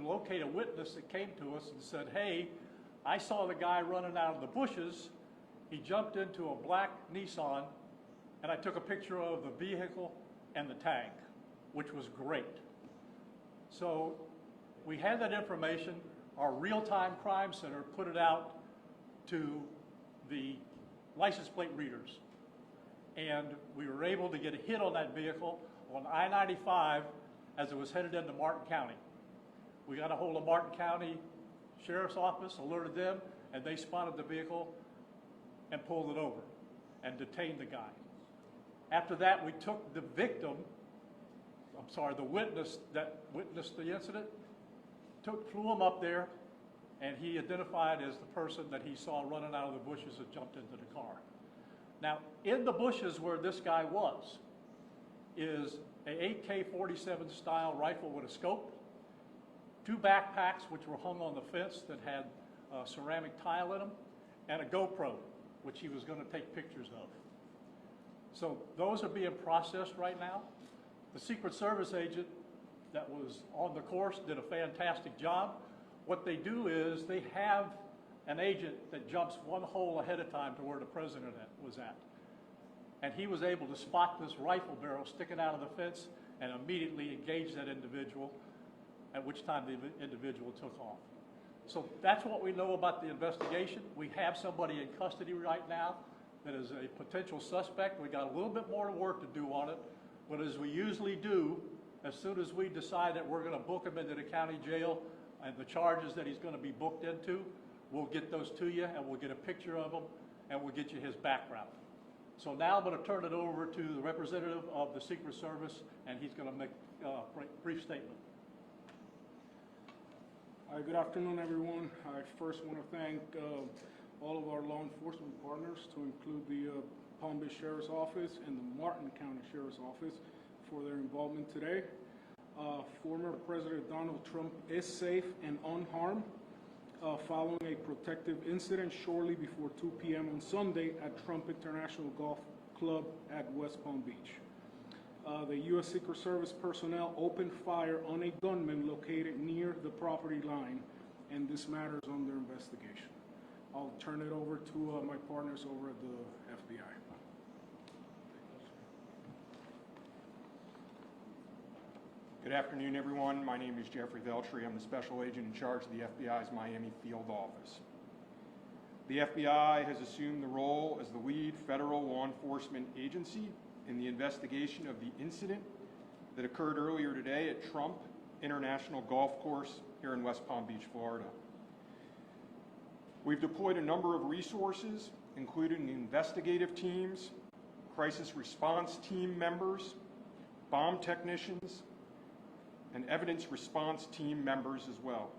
to locate a witness that came to us and said, hey, I saw the guy running out of the bushes. He jumped into a black Nissan, and I took a picture of the vehicle and the tag, which was great. So we had that information. Our real-time crime center put it out to the license plate readers. And we were able to get a hit on that vehicle on I-95 as it was headed into Martin County. We got a hold of Martin County Sheriff's Office, alerted them, and they spotted the vehicle and pulled it over and detained the guy. After that, we took the the witness that witnessed the incident, flew him up there, and he identified as the person that he saw running out of the bushes and jumped into the car. Now, in the bushes where this guy was is an AK-47 style rifle with a scope, 2 backpacks which were hung on the fence that had ceramic tile in them, and a GoPro, which he was going to take pictures of. So those are being processed right now. The Secret Service agent that was on the course did a fantastic job. What they do is they have an agent that jumps one hole ahead of time to where the president was at. And he was able to spot this rifle barrel sticking out of the fence and immediately engage that individual, at which time the individual took off. So that's what we know about the investigation. We have somebody in custody right now that is a potential suspect. We got a little bit more work to do on it, but as we usually do, as soon as we decide that we're going to book him into the county jail and the charges that he's going to be booked into, we'll get those to you and we'll get a picture of him and we'll get you his background. So now I'm going to turn it over to the representative of the Secret Service, and he's going to make a brief statement. Hi, good afternoon, everyone. I first want to thank all of our law enforcement partners, to include the Palm Beach Sheriff's Office and the Martin County Sheriff's Office, for their involvement today. Former President Donald Trump is safe and unharmed following a protective incident shortly before 2 p.m. on Sunday at Trump International Golf Club at West Palm Beach. The U.S. Secret Service personnel opened fire on a gunman located near the property line, and this matter is under investigation. I'll turn it over to my partners over at the FBI. Good afternoon, everyone. My name is Jeffrey Veltri. I'm the special agent in charge of the FBI's Miami field office. The FBI has assumed the role as the lead federal law enforcement agency in the investigation of the incident that occurred earlier today at Trump International Golf Course here in West Palm Beach, Florida. We've deployed a number of resources, including investigative teams, crisis response team members, bomb technicians, and evidence response team members as well.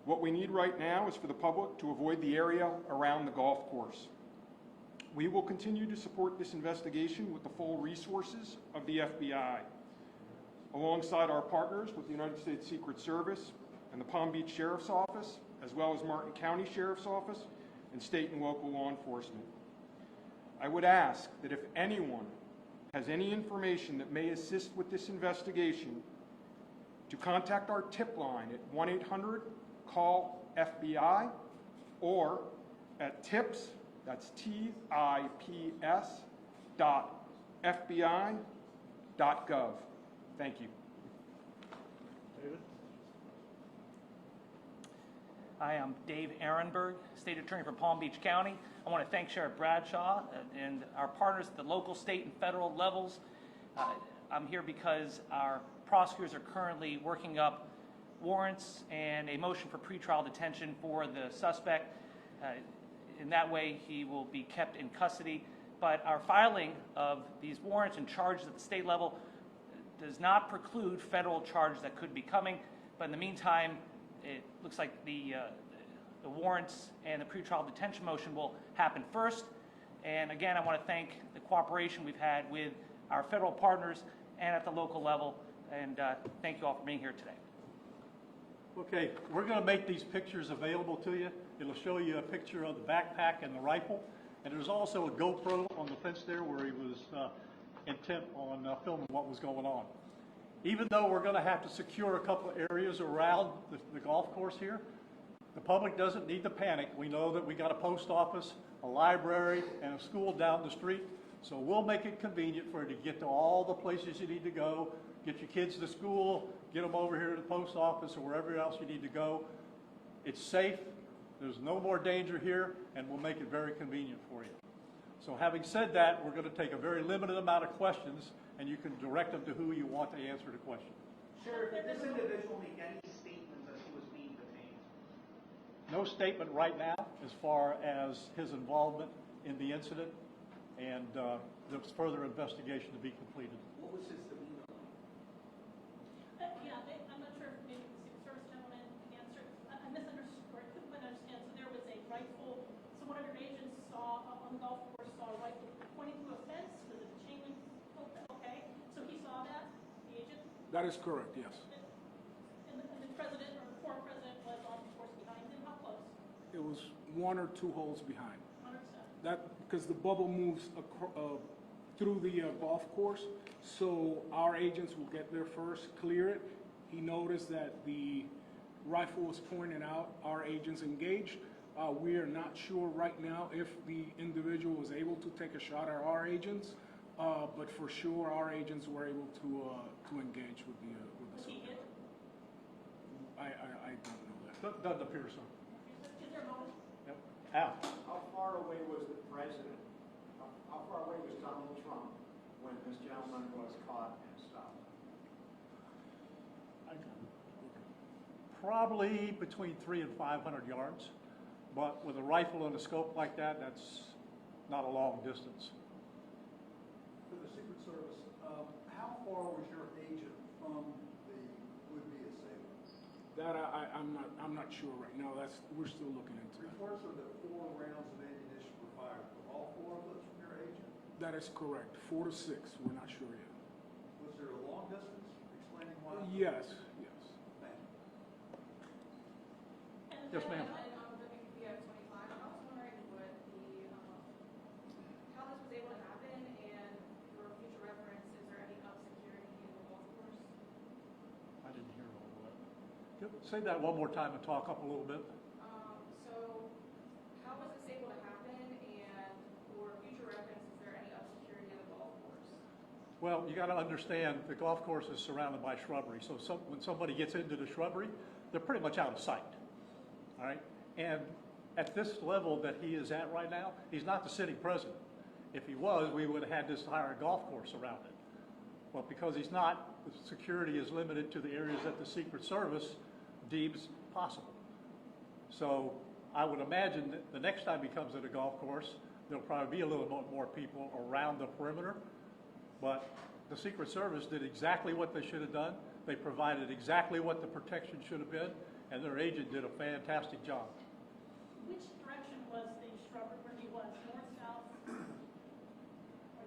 What we need right now is for the public to avoid the area around the golf course. We will continue to support this investigation with the full resources of the FBI, alongside our partners with the United States Secret Service and the Palm Beach Sheriff's Office, as well as Martin County Sheriff's Office and state and local law enforcement. I would ask that if anyone has any information that may assist with this investigation, to contact our tip line at 1-800-CALL-FBI or at tips, that's TIPS, .FBI.gov. Thank you. David? Hi, I'm Dave Ehrenberg, State Attorney for Palm Beach County. I want to thank Sheriff Bradshaw and our partners at the local, state, and federal levels. I'm here because our prosecutors are currently working up warrants and a motion for pretrial detention for the suspect. In that way, he will be kept in custody. But our filing of these warrants and charges at the state level does not preclude federal charges that could be coming. But in the meantime, it looks like the warrants and the pretrial detention motion will happen first. And again, I want to thank the cooperation we've had with our federal partners and at the local level. And thank you all for being here today. Okay, we're going to make these pictures available to you. It'll show you a picture of the backpack and the rifle. And there's also a GoPro on the fence there where he was intent on filming what was going on. Even though we're going to have to secure a couple of areas around the golf course here, the public doesn't need to panic. We know that we got a post office, a library, and a school down the street. So we'll make it convenient for you to get to all the places you need to go, get your kids to school, get them over here to the post office or wherever else you need to go. It's safe, there's no more danger here, and we'll make it very convenient for you. So having said that, we're going to take a very limited amount of questions, and you can direct them to who you want to answer the question. Sheriff, did this individual make any statements as he was being detained? No statement right now as far as his involvement in the incident, and there's further investigation to be completed. What was his demeanor like? Yeah, I'm not sure if maybe the Secret Service gentleman can answer. I misunderstood, or I couldn't quite understand. So there was a rifle, so one of your agents saw, on the golf course, saw a rifle pointing to a fence, was it a chain link? Okay, so he saw that, the agent? That is correct, yes. And the president, or the former president, was on the course behind him, how close? It was 1 or 2 holes behind. 1 or 7? That, because the bubble moves through the golf course, so our agents will get there first, clear it. He noticed that the rifle was pointed out, our agents engaged. We are not sure right now if the individual was able to take a shot at our agents, but for sure our agents were able to engage with the Was he subject. hit? I don't know that. Doesn't appear so. Is there a moment? Yep. Al? How far away was the president? How far away was Donald Trump when this gentleman was caught and stopped? Probably between 300 and 500 yards, but with a rifle and a scope like that, that's not a long distance. For the Secret Service, how far was your agent from the would-be assailant? That I'm not sure right now. We're still looking into that. Reports are that 4 rounds of ammunition were fired. Were all 4 of those from your agent? That is correct. 4 to 6. We're not sure yet. Was there a long distance explaining why? Yes. Thank you. Yes, ma'am. We have 25. I was wondering what how this was able to happen, and for future reference, is there any up security in the golf course? I didn't hear all of that. Say that one more time and talk up a little bit. So how was this able to happen, and for future reference, is there any up security in the golf course? Well, you got to understand the golf course is surrounded by shrubbery. So when somebody gets into the shrubbery, they're pretty much out of sight. All right? And at this level that he is at right now, he's not the sitting president. If he was, we would have had this entire golf course around it. But because he's not, the security is limited to the areas that the Secret Service deems possible. So I would imagine that the next time he comes to the golf course, there'll probably be a little bit more people around the perimeter. But the Secret Service did exactly what they should have done. They provided exactly what the protection should have been, and their agent did a fantastic job. Which direction was the shrubbery where he was? North, south? I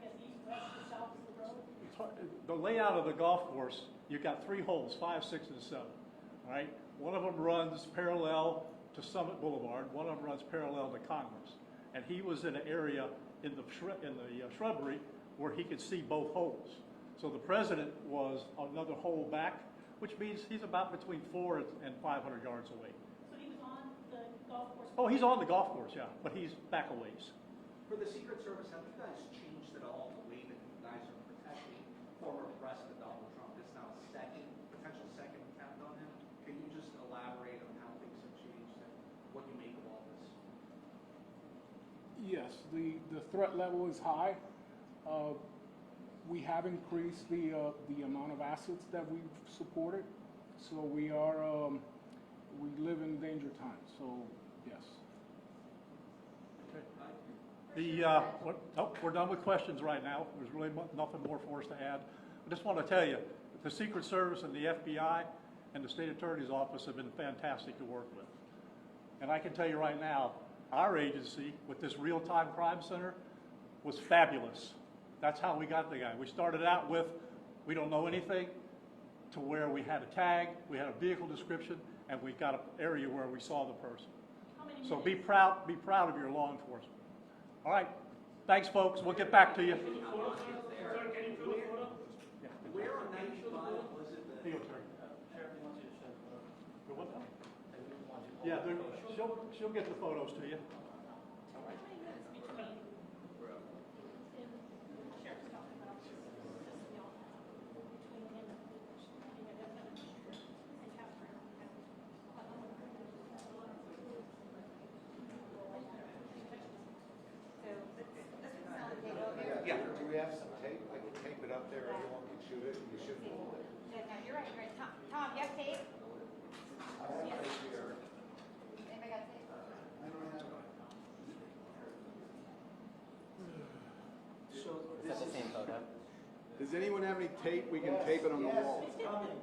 guess east, west, or south is the road? It's hard- The layout of the golf course, you've got 3 holes, 5, 6, and 7. All right? One of them runs parallel to Summit Boulevard. One of them runs parallel to Congress. And he was in an area in the shrubbery where he could see both holes. So the president was another hole back, which means he's about between 400 and 500 yards away. So he was on the golf course? Oh, he's on the golf course, yeah, but he's back a ways. For the Secret Service, have you guys changed at all the way that you guys are protecting former President Donald Trump? It's now a potential second attempt on him. Can you just elaborate on how things have changed and what you make of all this? Yes, the threat level is high. We have increased the amount of assets that we've supported, so we live in danger times. So yes. We're done with questions right now. There's really nothing more for us to add. I just want to tell you, the Secret Service and the FBI and the State Attorney's Office have been fantastic to work with. And I can tell you right now, our agency with this real-time crime center was fabulous. That's how we got the guy. We started out with, we don't know anything, to where we had a tag, we had a vehicle description, and we got an area where we saw the person. How many So minutes? be proud of your law enforcement. All right, thanks, folks. We'll get back to you. Where on 95 was Theo, sir. Sheriff wants you to show the photo. Go what now? Wants you to Yeah, hold the photo. she'll get the photos to you. How many minutes between, in the sheriff's talking about this, you know, between him and Catherine? Yeah. Do we have some tape? I can tape it up there, anyone can shoot it, you should hold it. No, you're right, you're right. Tom, you have tape? I have it here. Anybody got tape? I don't have it. So Is that the same photo? does anyone have any tape? We can tape it on the wall. Yes, coming.